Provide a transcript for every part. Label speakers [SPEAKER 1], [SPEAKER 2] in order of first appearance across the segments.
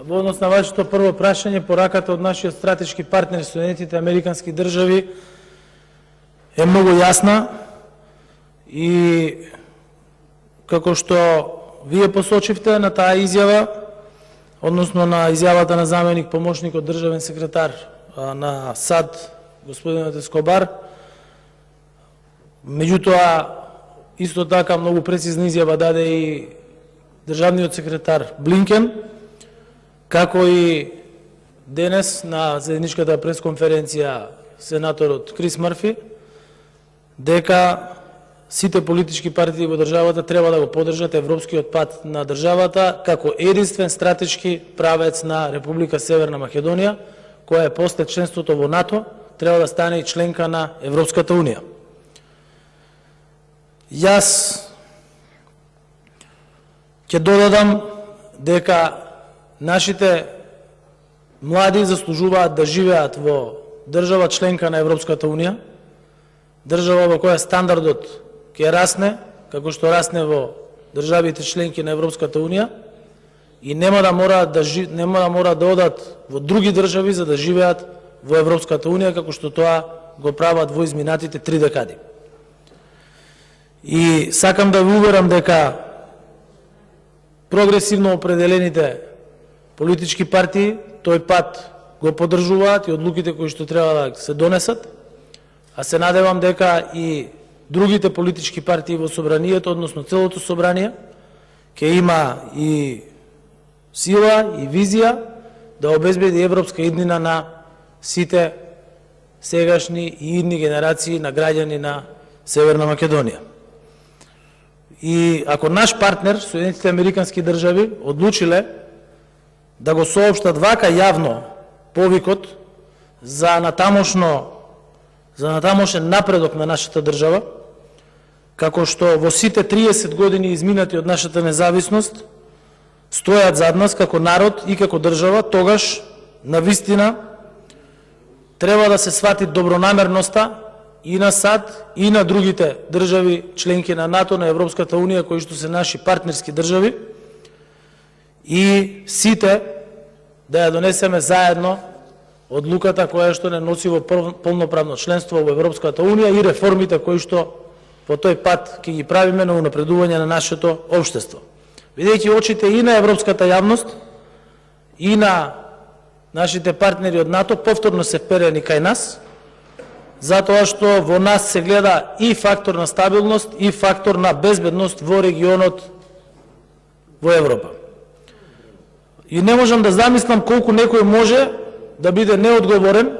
[SPEAKER 1] Во однос на вашето прво прашање, пораката од нашиот стратешки партнер Соединетите Американски држави е многу јасна и како што вие посочивте на таа изјава, односно на изјавата на заменик помошникот државен секретар на САД господинот Ескобар, меѓутоа исто така многу прецизна изјава даде и државниот секретар Блинкен, како и денес на заедничката пресконференција сенаторот Крис Мърфи, дека сите политички партии во државата треба да го поддржат европскиот пат на државата како единствен стратешки правец на Република Северна Македонија, која е после членството во НАТО, треба да стане и членка на Европската Унија. Јас ќе додадам дека нашите млади заслужуваат да живеат во држава членка на Европската Унија, држава во која стандардот ќе расне, како што расне во државите членки на Европската Унија, и нема да мораат да одат во други држави за да живеат во Европската Унија, како што тоа го прават во изминатите 3 декади. И сакам да ви уверам дека прогресивно определените политички партии тој пат го поддржуваат и одлуките кои што треба да се донесат, а се надевам дека и другите политички партии во собранието, односно целото собрание, ќе има и сила и визија да обезбеди европска иднина на сите сегашни и идни генерации на граѓани на Северна Македонија. И ако наш партнер, Соединетите Американски држави, одлучиле да го соопштат вака јавно повикот за натамошен напредок на нашата држава, како што во сите 30 години изминати од нашата независност стојат зад нас како народ и како држава, тогаш навистина треба да се свати добронамерноста и на САД и на другите држави членки на НАТО, на Европската Унија, кои што се наши партнерски држави, и сите да ја донесеме заедно одлуката која што не носи во полноправно членство во Европската Унија и реформите кои што по тој пат ќе ги правиме на унапредување на нашето општество. Бидејќи очите и на европската јавност и на нашите партнери од НАТО повторно се вперени кај нас, затоа што во нас се гледа и фактор на стабилност и фактор на безбедност во регионот во Европа. И не можам да замислам колку некој може да биде неодговорен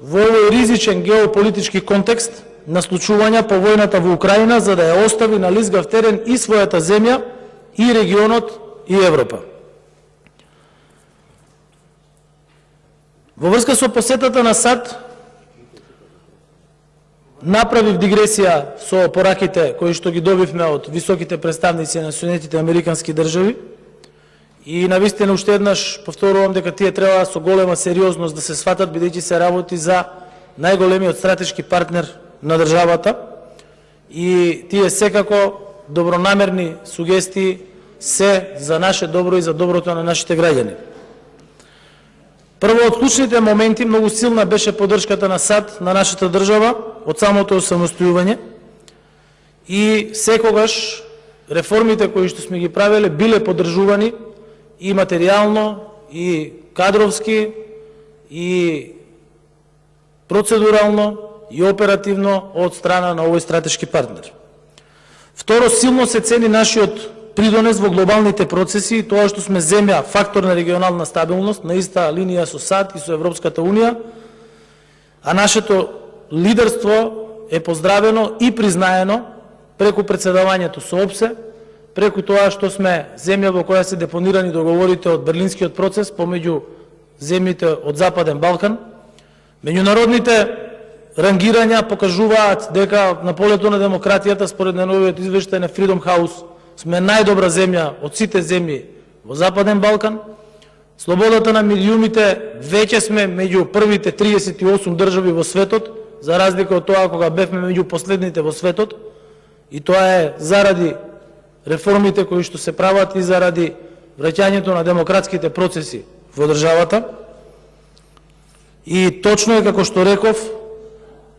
[SPEAKER 1] во овој ризичен геополитички контекст на случувања по војната во Украина, за да ја остави на лизгав терен и својата земја, и регионот, и Европа. Во врска со посетата на САД, направив дигресија со пораките кои што ги добивме од високите представници на Соединетите Американски држави, и навистина уште еднаш повторувам дека тие треба со голема сериозност да се сватат, бидејќи се работи за најголемиот стратешки партнер на државата, и тие секако добронамерни сугестии се за наше добро и за доброто на нашите граѓани. Прво од клучните моменти, многу силна беше поддршката на САД на нашата држава од самото осамостојување, и секогаш реформите кои што сме ги правеле биле поддржувани и материјално, и кадровски, и процедурално, и оперативно од страна на овој стратешки партнер. Второ, силно се цени нашиот придонес во глобалните процеси, тоа што сме земја фактор на регионална стабилност, на иста линија со САД и со Европската Унија, а нашето лидерство е поздравено и признаено преку председавањето со ОПСЕ, преку тоа што сме земја во која се депонирани договорите од Берлинскиот процес помеѓу земјите од Западен Балкан. Меѓународните рангирања покажуваат дека на полето на демократијата, според најновиот извештај на Freedom House, сме најдобра земја од сите земји во Западен Балкан. Слободата на медиумите, веќе сме меѓу првите 38 држави во светот, за разлика од тоа кога бевме меѓу последните во светот, и тоа е заради реформите кои што се прават и заради враќањето на демократските процеси во државата. И точно е, како што реков,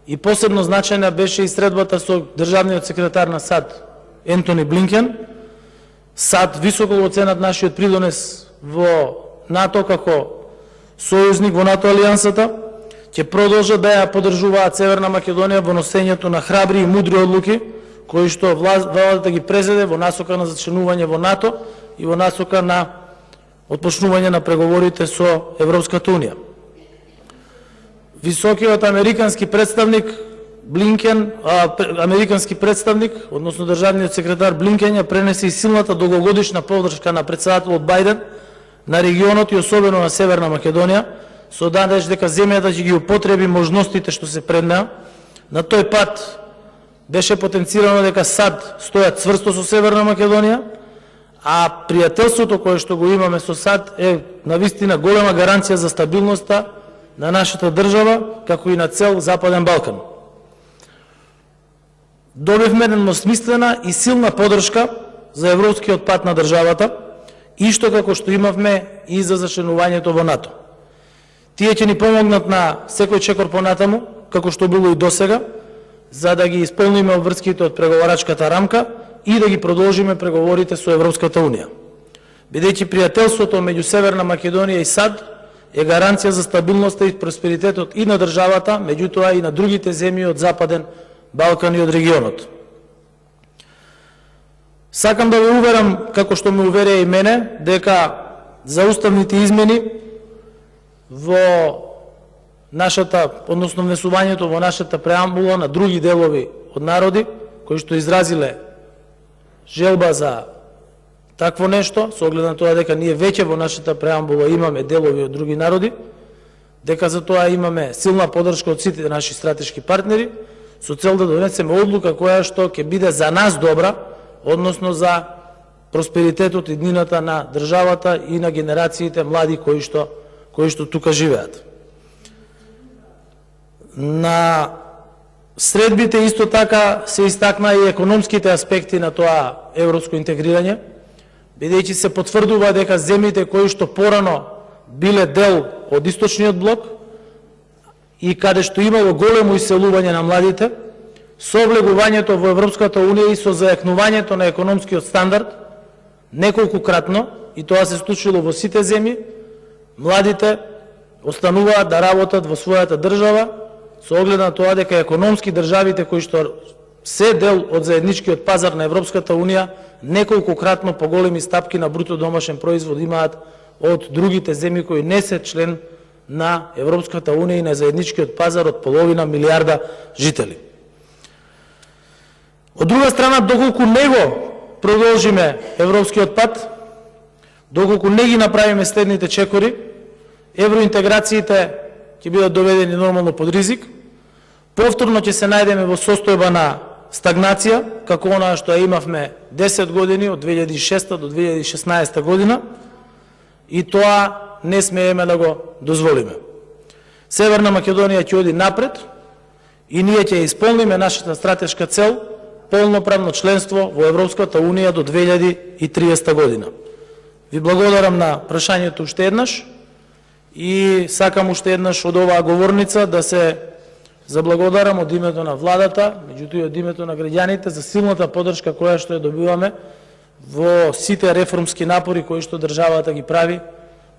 [SPEAKER 1] и посебно значајна беше и средбата со државниот секретар на САД Ентони Блинкен. САД високо го оценат нашиот придонес во НАТО како сојузник во НАТО алијансата, ќе продолжат да ја поддржуваат Северна Македонија во носењето на храбри и мудри одлуки кои што владата ги презеде во насока на зачленување во НАТО и во насока на отпочнување на преговорите со Европската унија. Високиот американски представник односно државниот секретар Блинкен ја пренесе и силната долгогодишна поддршка на претседателот Бајден на регионот и особено на Северна Македонија, со надеж дека земјата ќе ги употреби можностите што се пред неа. На тој пат беше потенцирано дека САД стојат цврсто со Северна Македонија, а пријателството кое што го имаме со САД е навистина голема гаранција за стабилноста на нашата држава, како и на цел Западен Балкан. Добивме едносмислена и силна поддршка за европскиот пат на државата, исто како што имавме и за зачленувањето во НАТО. Тие ќе ни помогнат на секој чекор понатаму, како што било и досега, за да ги исполниме обврските од преговарачката рамка и да ги продолжиме преговорите со Европската унија. Бидејќи пријателството меѓу Северна Македонија и САД е гаранција за стабилноста и просперитетот и на државата, меѓутоа и на другите земји од Западен Балкан и од регионот. Сакам да ве уверам, како што ме уверија и мене, дека за уставните измени во нашата, односно внесувањето во нашата преамбула на други делови од народи, кои што изразиле желба за такво нешто, со оглед на тоа дека ние веќе во нашата преамбула имаме делови од други народи, дека за тоа имаме силна поддршка од сите наши стратешки партнери, со цел да донесеме одлука која што ќе биде за нас добра, односно за просперитетот и иднината на државата и на генерациите млади кои што тука живеат. На средбите исто така се истакна и економските аспекти на тоа европско интегрирање, бидејќи се потврдува дека земјите кои што порано биле дел од источниот блок и каде што имало големо иселување на младите, со влегувањето во Европската унија и со зајакнувањето на економскиот стандард неколкукратно, и тоа се случило во сите земји, младите остануваат да работат во својата држава, со оглед на тоа дека економски државите кои што се дел од заедничкиот пазар на Европската унија неколкукратно поголеми стапки на бруто домашен производ имаат од другите земји кои не се член на Европската унија и на заедничкиот пазар од половина милиарда жители. Од друга страна, доколку не го продолжиме европскиот пат, доколку не ги направиме следните чекори, евроинтеграциите ќе бидат доведени нормално под ризик, повторно ќе се најдеме во состојба на стагнација, како онаа што ја имавме 10 години, од 2006 до 2016 година, и тоа не смееме да го дозволиме. Северна Македонија ќе оди напред и ние ќе исполниме нашата стратешка цел полноправно членство во Европската унија до 2030 година. Ви благодарам на прашањето уште еднаш и сакам уште еднаш од оваа говорница да се заблагодарам од името на владата, меѓутоа и од името на граѓаните за силната поддршка која што ја добиваме во сите реформски напори кои што државата ги прави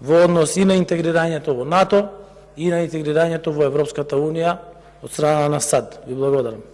[SPEAKER 1] во однос и на интегрирањето во НАТО и на интегрирањето во Европската унија од страна на САД. Ви благодарам.